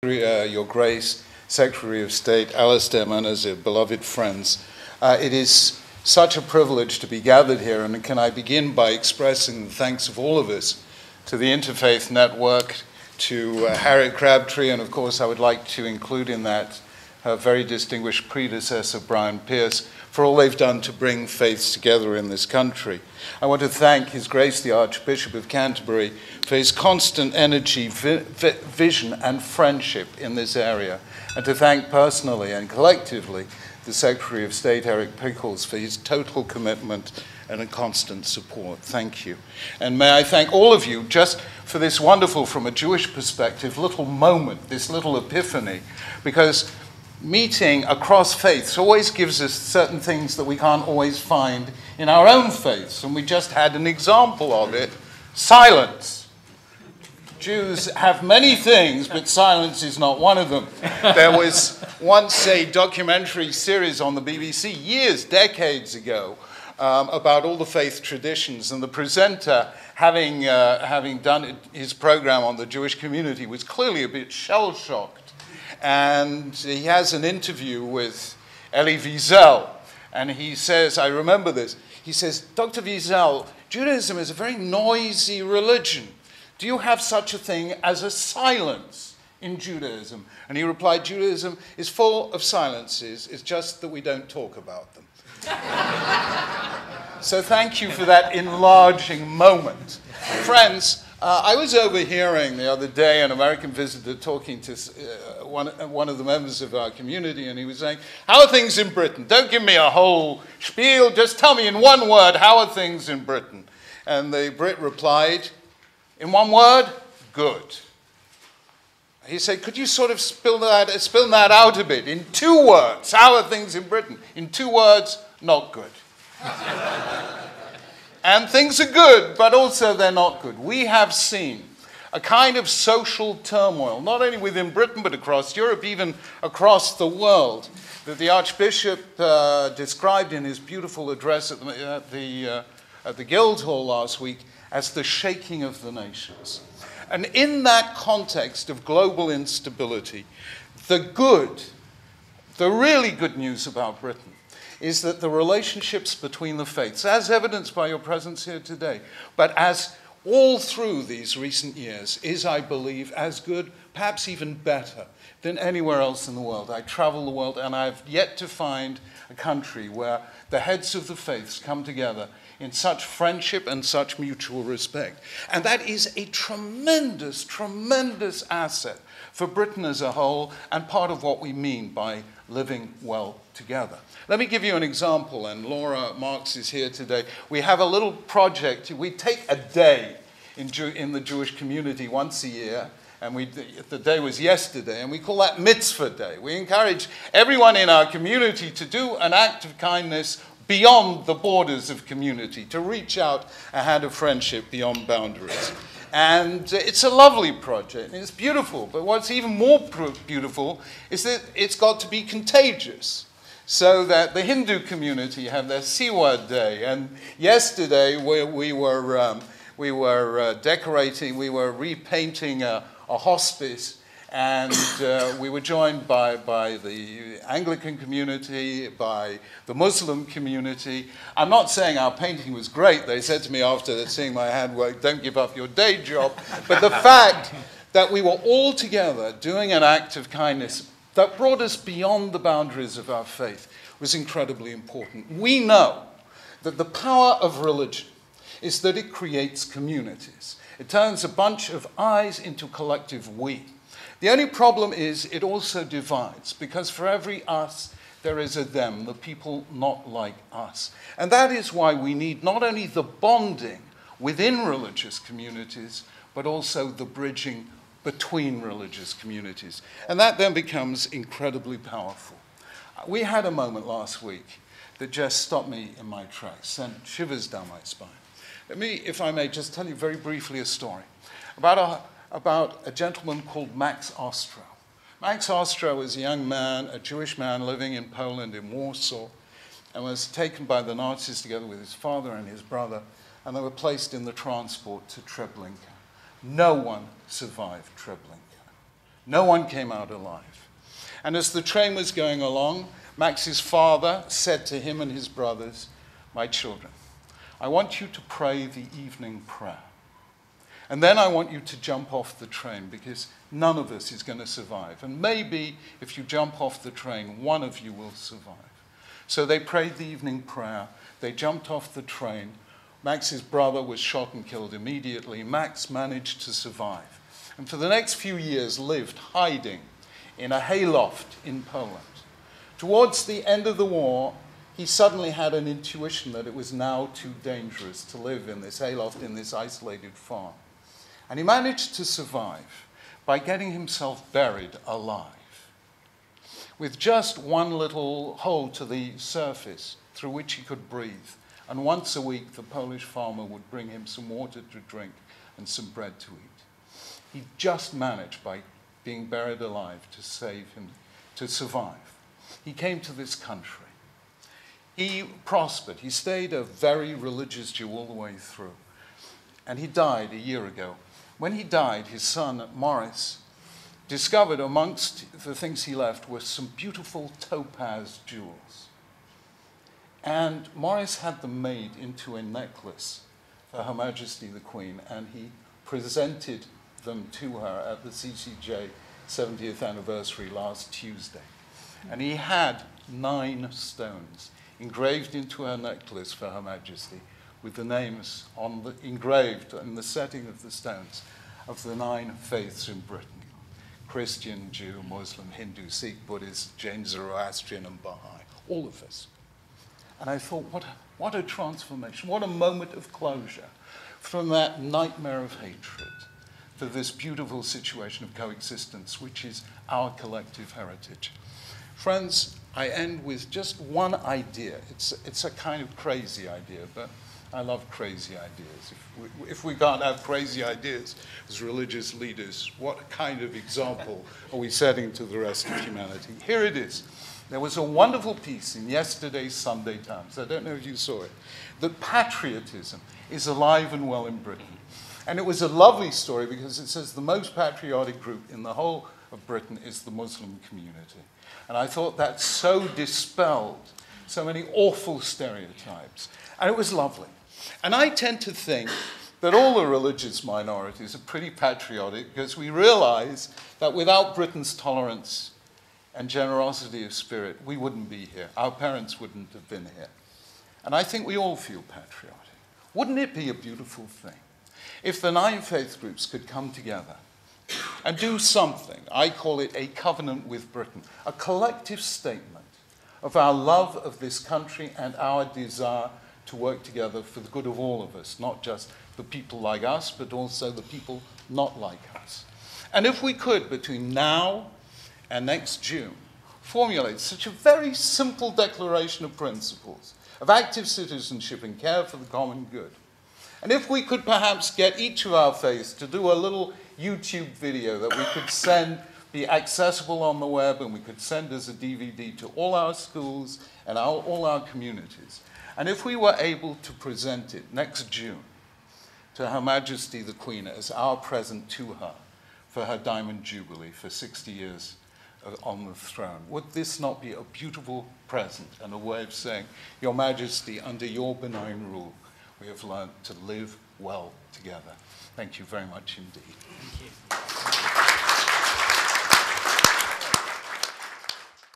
Your Grace, Secretary of State, Alistair Manazir, beloved friends, it is such a privilege to be gathered here, and can I begin by expressing the thanks of all of us to the Interfaith Network, to Harriet Crabtree, and of course I would like to include in that her very distinguished predecessor, Brian Pierce, for all they've done to bring faiths together in this country. I want to thank His Grace the Archbishop of Canterbury for his constant energy, vision and friendship in this area, and to thank personally and collectively the Secretary of State, Eric Pickles, for his total commitment and a constant support. Thank you. And may I thank all of you just for this wonderful, from a Jewish perspective, little moment, this little epiphany, because meeting across faiths always gives us certain things that we can't always find in our own faiths, and we just had an example of it: silence. Jews have many things, but silence is not one of them. There was once a documentary series on the BBC, decades ago, about all the faith traditions, and the presenter, having done his program on the Jewish community, was clearly a bit shell-shocked. And he has an interview with Elie Wiesel, and he says, I remember this, he says, Dr. Wiesel, Judaism is a very noisy religion. Do you have such a thing as a silence in Judaism? And he replied, Judaism is full of silences, it's just that we don't talk about them. So thank you for that enlarging moment. Friends, I was overhearing the other day an American visitor talking to one of the members of our community, and he was saying, how are things in Britain? Don't give me a whole spiel, just tell me in one word, how are things in Britain? And the Brit replied, in one word, good. He said, could you sort of spill that out a bit? In 2 words, how are things in Britain? In 2 words, not good. And things are good, but also they're not good. We have seen a kind of social turmoil, not only within Britain, but across Europe, even across the world, that the Archbishop described in his beautiful address at the Guildhall last week as the shaking of the nations. And in that context of global instability, the really good news about Britain is that the relationships between the faiths, as evidenced by your presence here today, but as all through these recent years, is, I believe, as good, perhaps even better, than anywhere else in the world. I travel the world, and I've yet to find a country where the heads of the faiths come together in such friendship and such mutual respect. And that is a tremendous, tremendous asset for Britain as a whole, and part of what we mean by living well together. Let me give you an example, and Laura Marks is here today. We have a little project. We take a day in the Jewish community once a year, and the day was yesterday, and we call that Mitzvah Day. We encourage everyone in our community to do an act of kindness beyond the borders of community, to reach out a hand of friendship beyond boundaries. And it's a lovely project, and it's beautiful, but what's even more beautiful is that it's got to be contagious, so that the Hindu community have their Siwa Day. And yesterday we were decorating, we were repainting a hospice, and we were joined by the Anglican community, by the Muslim community. I'm not saying our painting was great. They said to me after seeing my handwork, don't give up your day job. But the fact that we were all together doing an act of kindness that brought us beyond the boundaries of our faith was incredibly important. We know that the power of religion is that it creates communities. It turns a bunch of I's into collective we. The only problem is it also divides, because for every us, there is a them, the people not like us. And that is why we need not only the bonding within religious communities, but also the bridging between religious communities. And that then becomes incredibly powerful. We had a moment last week that just stopped me in my tracks, sent shivers down my spine. Let me, if I may, just tell you very briefly a story about a gentleman called Max Ostrow. Max Ostrow was a young man, a Jewish man living in Poland, in Warsaw, and was taken by the Nazis together with his father and his brother, and they were placed in the transport to Treblinka. No one survived Treblinka. No one came out alive. And as the train was going along, Max's father said to him and his brothers, "My children, I want you to pray the evening prayer. And then I want you to jump off the train, because none of us is going to survive. And maybe if you jump off the train, one of you will survive." So they prayed the evening prayer. They jumped off the train. Max's brother was shot and killed immediately. Max managed to survive, and for the next few years lived hiding in a hayloft in Poland. Towards the end of the war, he suddenly had an intuition that it was now too dangerous to live in this hayloft in this isolated farm. And he managed to survive by getting himself buried alive, with just one little hole to the surface through which he could breathe. And once a week, the Polish farmer would bring him some water to drink and some bread to eat. He just managed, by being buried alive, to save him, to survive. He came to this country. He prospered. He stayed a very religious Jew all the way through. And he died a year ago. When he died, his son, Morris, discovered amongst the things he left were some beautiful topaz jewels. And Morris had them made into a necklace for Her Majesty the Queen, and he presented them to her at the CCJ 70th anniversary last Tuesday. And he had 9 stones engraved into her necklace for Her Majesty, with the names engraved in the setting of the stones of the 9 faiths in Britain: Christian, Jew, Muslim, Hindu, Sikh, Buddhist, Jain, Zoroastrian, and Baha'i, all of us. And I thought, what a transformation, what a moment of closure from that nightmare of hatred to this beautiful situation of coexistence, which is our collective heritage. Friends, I end with just one idea. It's a kind of crazy idea, but I love crazy ideas. If we can't have crazy ideas as religious leaders, what kind of example are we setting to the rest of humanity? Here it is. There was a wonderful piece in yesterday's Sunday Times, I don't know if you saw it, that patriotism is alive and well in Britain. And it was a lovely story because it says the most patriotic group in the whole of Britain is the Muslim community. And I thought that so dispelled so many awful stereotypes. And it was lovely. And I tend to think that all the religious minorities are pretty patriotic, because we realize that without Britain's tolerance and generosity of spirit, we wouldn't be here. Our parents wouldn't have been here. And I think we all feel patriotic. Wouldn't it be a beautiful thing if the 9 faith groups could come together and do something? I call it a covenant with Britain, a collective statement of our love of this country and our desire to work together for the good of all of us, not just the people like us, but also the people not like us. And if we could, between now and next June, formulate such a very simple declaration of principles of active citizenship and care for the common good, and if we could perhaps get each of our faiths to do a little YouTube video that we could send, be accessible on the web, and we could send as a DVD to all our schools and all our communities, and if we were able to present it next June to Her Majesty the Queen as our present to her for her Diamond Jubilee for 60 years on the throne, would this not be a beautiful present and a way of saying, Your Majesty, under your benign rule, we have learned to live well together. Thank you very much indeed. Thank you.